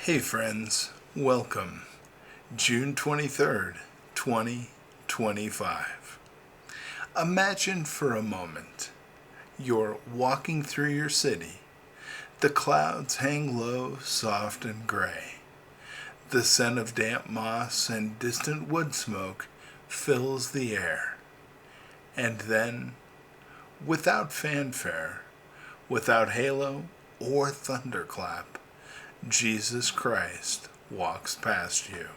Hey friends, welcome. June 23rd, 2025. Imagine for a moment you're walking through your city. The clouds hang low, soft and gray. The scent of damp moss and distant wood smoke fills the air. And then, without fanfare, without halo or thunderclap, Jesus Christ walks past you.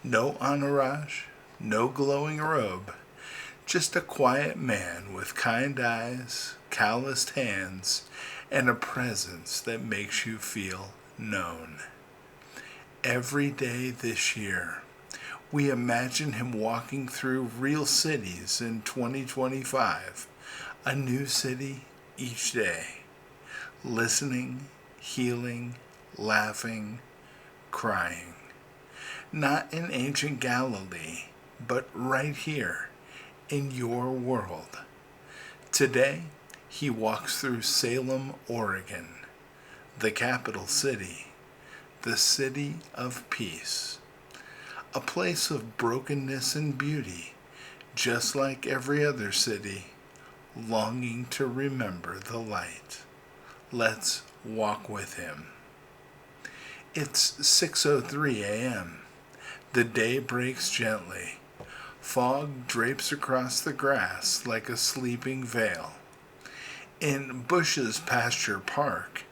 No entourage, no glowing robe, just a quiet man with kind eyes, calloused hands, and a presence that makes you feel known. Every day this year, we imagine him walking through real cities in 2025, a new city each day, listening, healing, laughing, crying. Not in ancient Galilee, but right here in your world. Today, he walks through Salem, Oregon, the capital city, the city of peace, a place of brokenness and beauty, just like every other city, longing to remember the light. Let's walk with him. It's 6:03 a.m. The day breaks gently. Fog drapes across the grass like a sleeping veil. In Bush's Pasture Park,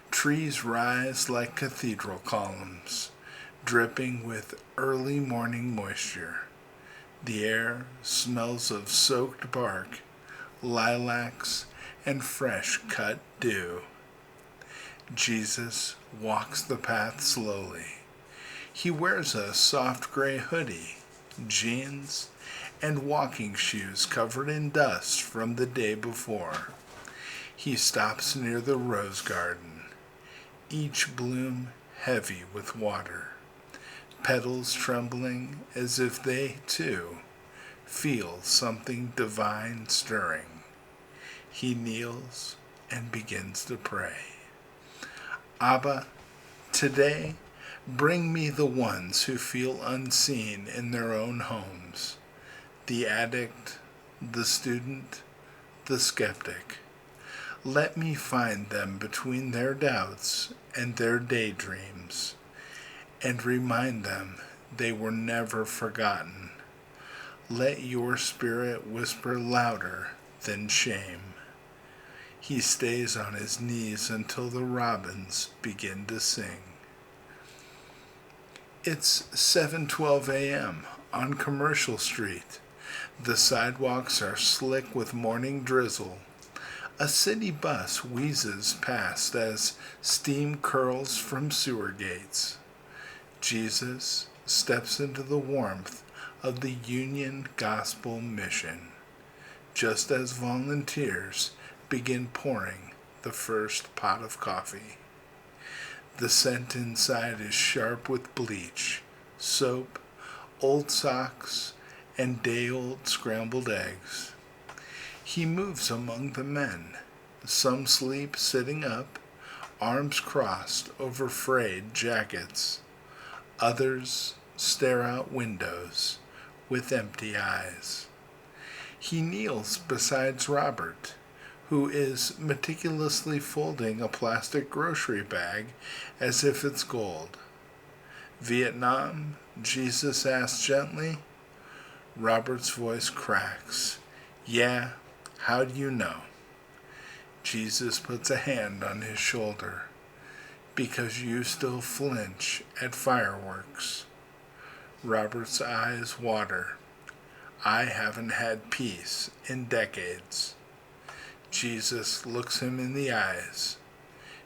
trees rise like cathedral columns, dripping with early morning moisture. The air smells of soaked bark, lilacs, and fresh cut dew. Jesus walks the path slowly. He wears a soft gray hoodie, jeans, and walking shoes covered in dust from the day before. He stops near the rose garden, each bloom heavy with water, petals trembling as if they, too, feel something divine stirring. He kneels and begins to pray. Abba, today bring me the ones who feel unseen in their own homes, the addict, the student, the skeptic. Let me find them between their doubts and their daydreams, and remind them they were never forgotten. Let your spirit whisper louder than shame. He stays on his knees until the robins begin to sing. It's 7:12 a.m. on Commercial Street. The sidewalks are slick with morning drizzle. A city bus wheezes past as steam curls from sewer gates. Jesus steps into the warmth of the Union Gospel Mission, just as volunteers begin pouring the first pot of coffee. The scent inside is sharp with bleach, soap, old socks, and day-old scrambled eggs. He moves among the men. Some sleep sitting up, arms crossed over frayed jackets. Others stare out windows with empty eyes. He kneels beside Robert, who is meticulously folding a plastic grocery bag as if it's gold. Vietnam? Jesus asks gently. Robert's voice cracks. Yeah, how do you know? Jesus puts a hand on his shoulder. Because you still flinch at fireworks. Robert's eyes water. I haven't had peace in decades. Jesus looks him in the eyes.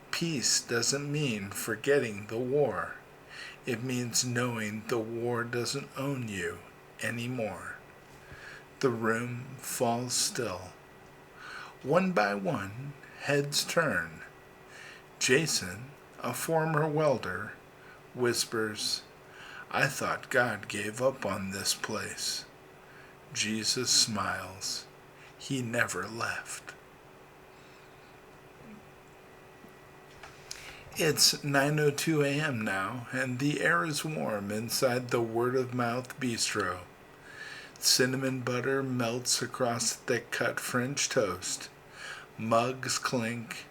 Peace doesn't mean forgetting the war. It means knowing the war doesn't own you anymore. The room falls still. One by one, heads turn. Jason, a former welder, whispers, I thought God gave up on this place. Jesus smiles. He never left. It's 9:02 a.m. now, and the air is warm inside the word-of-mouth bistro. Cinnamon butter melts across thick-cut French toast. Mugs clink.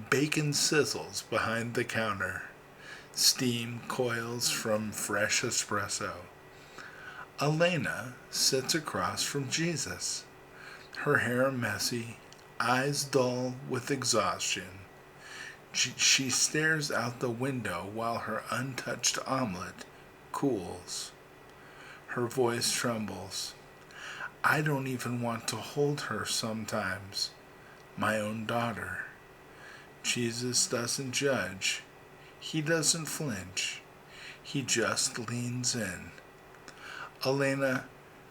Bacon sizzles behind the counter. Steam coils from fresh espresso. Elena sits across from Jesus, her hair messy, eyes dull with exhaustion. She stares out the window while her untouched omelet cools. Her voice trembles. I don't even want to hold her sometimes, my own daughter. Jesus doesn't judge. He doesn't flinch. He just leans in. Elena,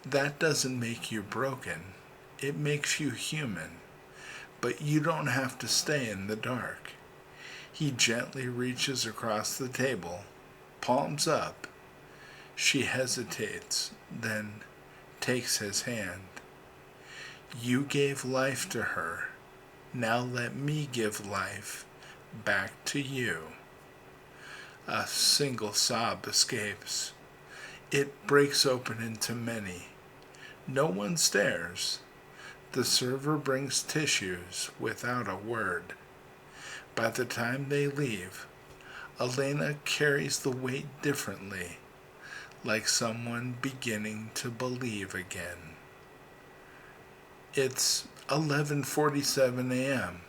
that doesn't make you broken. It makes you human. But you don't have to stay in the dark. He gently reaches across the table, palms up. She hesitates, then takes his hand. You gave life to her. Now let me give life back to you. A single sob escapes. It breaks open into many. No one stares. The server brings tissues without a word. By the time they leave, Elena carries the weight differently, like someone beginning to believe again. It's 11:47 a.m.,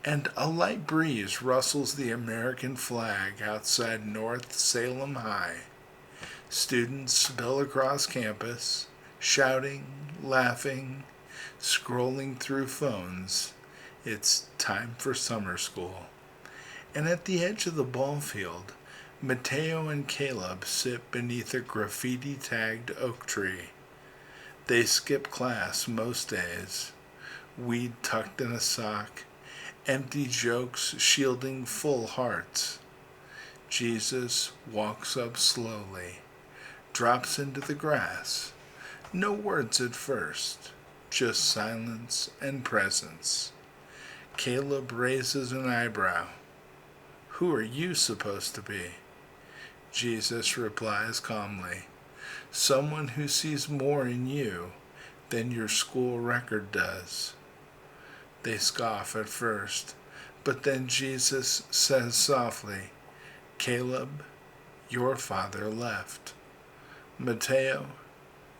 and a light breeze rustles the American flag outside North Salem High. Students spill across campus, shouting, laughing, scrolling through phones. It's time for summer school. And at the edge of the ball field, Mateo and Caleb sit beneath a graffiti-tagged oak tree. They skip class most days, weed tucked in a sock, empty jokes shielding full hearts. Jesus walks up slowly, drops into the grass. No words at first, just silence and presence. Caleb raises an eyebrow. Who are you supposed to be? Jesus replies calmly, someone who sees more in you than your school record does. They scoff at first, but then Jesus says softly, Caleb, your father left. Mateo,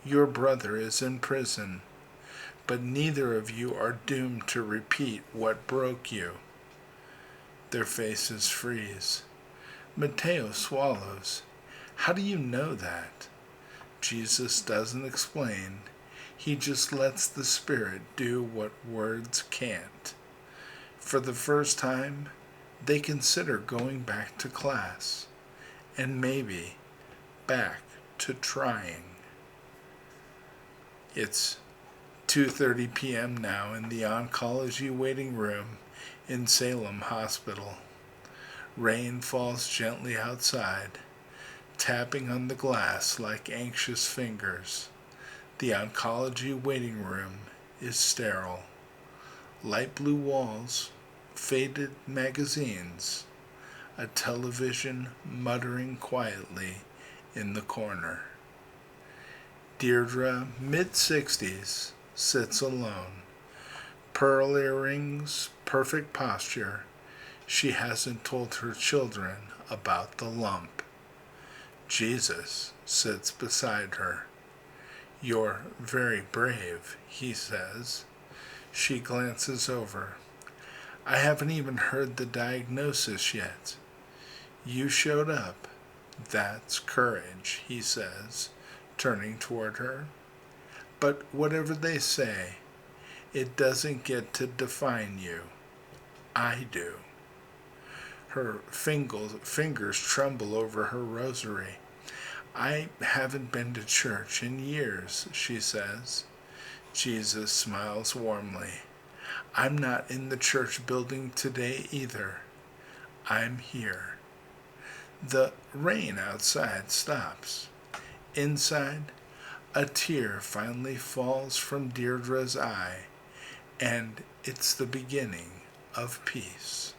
your brother is in prison, but neither of you are doomed to repeat what broke you. Their faces freeze. Mateo swallows. How do you know that? Jesus doesn't explain. He just lets the Spirit do what words can't. For the first time, they consider going back to class, and maybe back to trying. It's 2:30 p.m. now in the oncology waiting room in Salem Hospital. Rain falls gently outside, tapping on the glass like anxious fingers. The oncology waiting room is sterile. Light blue walls, faded magazines, a television muttering quietly in the corner. Deirdre, mid-60s, sits alone. Pearl earrings, perfect posture. She hasn't told her children about the lump. Jesus sits beside her. You're very brave, he says. She glances over. I haven't even heard the diagnosis yet. You showed up. That's courage, he says, turning toward her. But whatever they say, it doesn't get to define you. I do. Her fingers tremble over her rosary. I haven't been to church in years, she says. Jesus smiles warmly. I'm not in the church building today either. I'm here. The rain outside stops. Inside, a tear finally falls from Deirdre's eye, and it's the beginning of peace.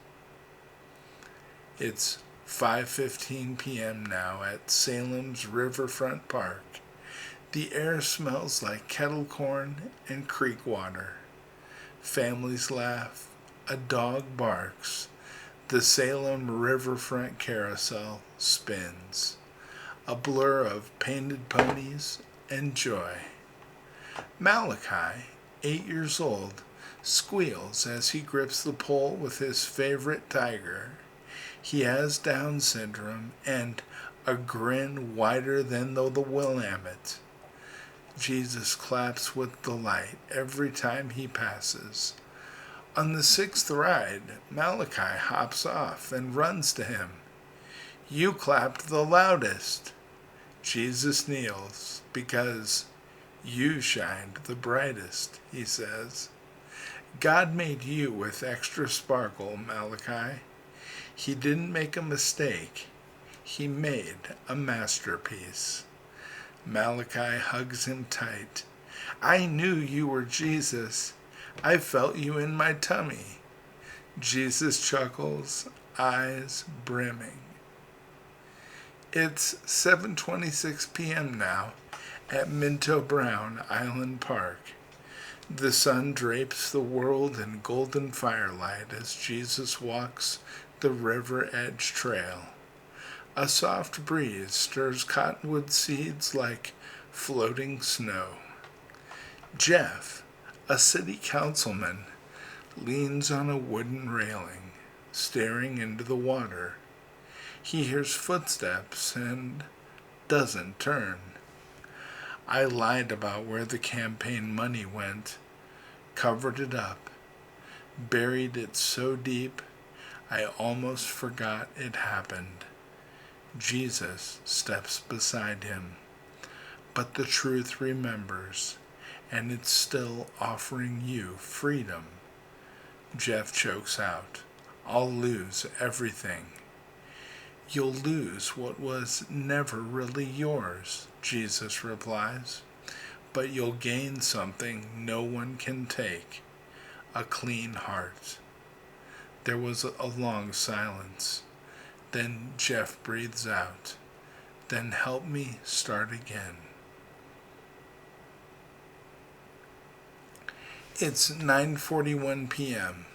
It's 5:15 p.m. now at Salem's Riverfront Park. The air smells like kettle corn and creek water. Families laugh. A dog barks. The Salem Riverfront carousel spins. A blur of painted ponies and joy. Malachi, 8 years old, squeals as he grips the pole with his favorite tiger. He has Down syndrome and a grin wider than the Willamette. Jesus claps with delight every time he passes. On the 6th ride, Malachi hops off and runs to him. You clapped the loudest. Jesus kneels because you shined the brightest, he says. God made you with extra sparkle, Malachi. He didn't make a mistake. He made a masterpiece. Malachi hugs him tight. I knew you were Jesus. I felt you in my tummy. Jesus chuckles, eyes brimming. It's 7:26 p.m. now at Minto Brown Island Park. The sun drapes the world in golden firelight as Jesus walks the river edge trail. A soft breeze stirs cottonwood seeds like floating snow. Jeff, a city councilman, leans on a wooden railing, staring into the water. He hears footsteps and doesn't turn. I lied about where the campaign money went, covered it up, buried it so deep I almost forgot it happened. Jesus steps beside him, but the truth remembers, and it's still offering you freedom. Jeff chokes out, I'll lose everything. You'll lose what was never really yours, Jesus replies, but you'll gain something no one can take, a clean heart. There was a long silence. Then Jeff breathes out, then help me start again. It's 9:41 p.m.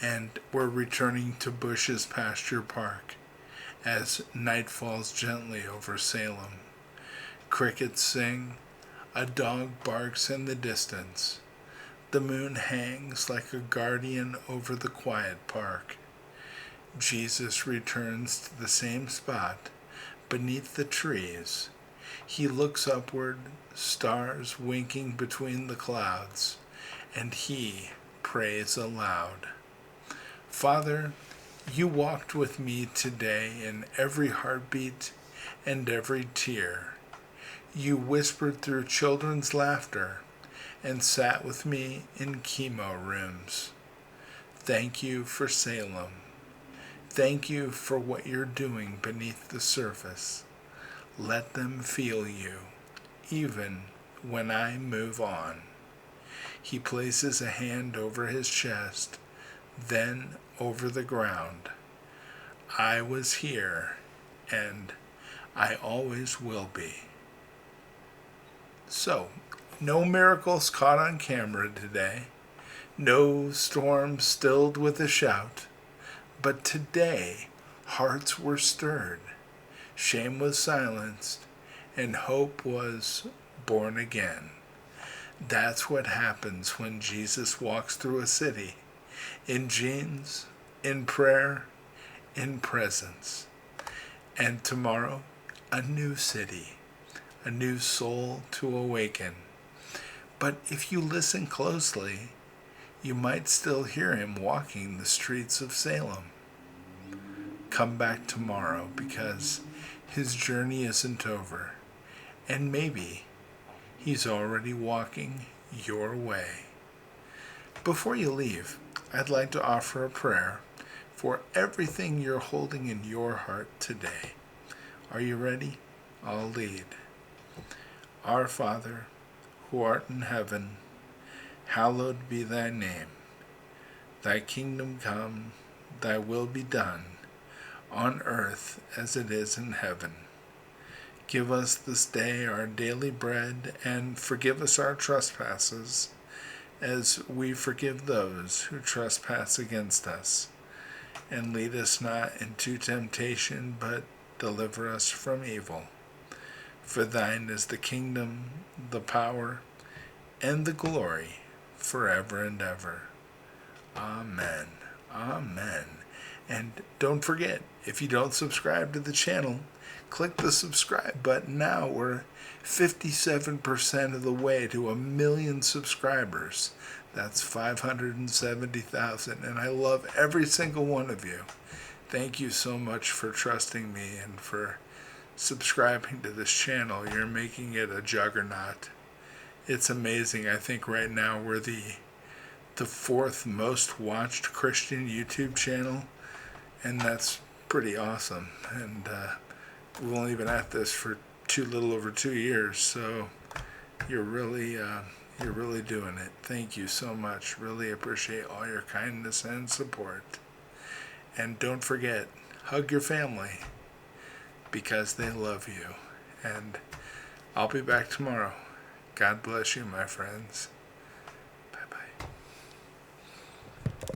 and we're returning to Bush's Pasture Park as night falls gently over Salem. Crickets sing, a dog barks in the distance. The moon hangs like a guardian over the quiet park. Jesus returns to the same spot beneath the trees. He looks upward, stars winking between the clouds, and he prays aloud. Father, you walked with me today in every heartbeat and every tear. You whispered through children's laughter and sat with me in chemo rooms. Thank you for Salem. Thank you for what you're doing beneath the surface. Let them feel you, even when I move on. He places a hand over his chest, then over the ground. I was here, and I always will be. So, no miracles caught on camera today. No storm stilled with a shout. But today, hearts were stirred, shame was silenced, and hope was born again. That's what happens when Jesus walks through a city, in jeans, in prayer, in presence. And tomorrow, a new city, a new soul to awaken. But if you listen closely, you might still hear him walking the streets of Salem. Come back tomorrow because his journey isn't over, and maybe he's already walking your way. Before you leave, I'd like to offer a prayer for everything you're holding in your heart today. Are you ready? I'll lead. Our Father, who art in heaven, hallowed be thy name. Thy kingdom come, thy will be done, on earth as it is in heaven. Give us this day our daily bread, and forgive us our trespasses, as we forgive those who trespass against us. And lead us not into temptation, but deliver us from evil. For thine is the kingdom, the power, and the glory, forever and ever. Amen. Amen. And don't forget, if you don't subscribe to the channel, click the subscribe button now. We're 57% of the way to 1 million subscribers. That's 570,000, and I love every single one of you. Thank you so much for trusting me and for subscribing to this channel. You're making it a juggernaut. It's amazing. I think right now we're the fourth most watched Christian YouTube channel, and that's pretty awesome. And we've only been at this for little over 2 years, so you're really doing it. Thank you so much. Really appreciate all your kindness and support. And don't forget, hug your family, because they love you. And I'll be back tomorrow. God bless you, my friends.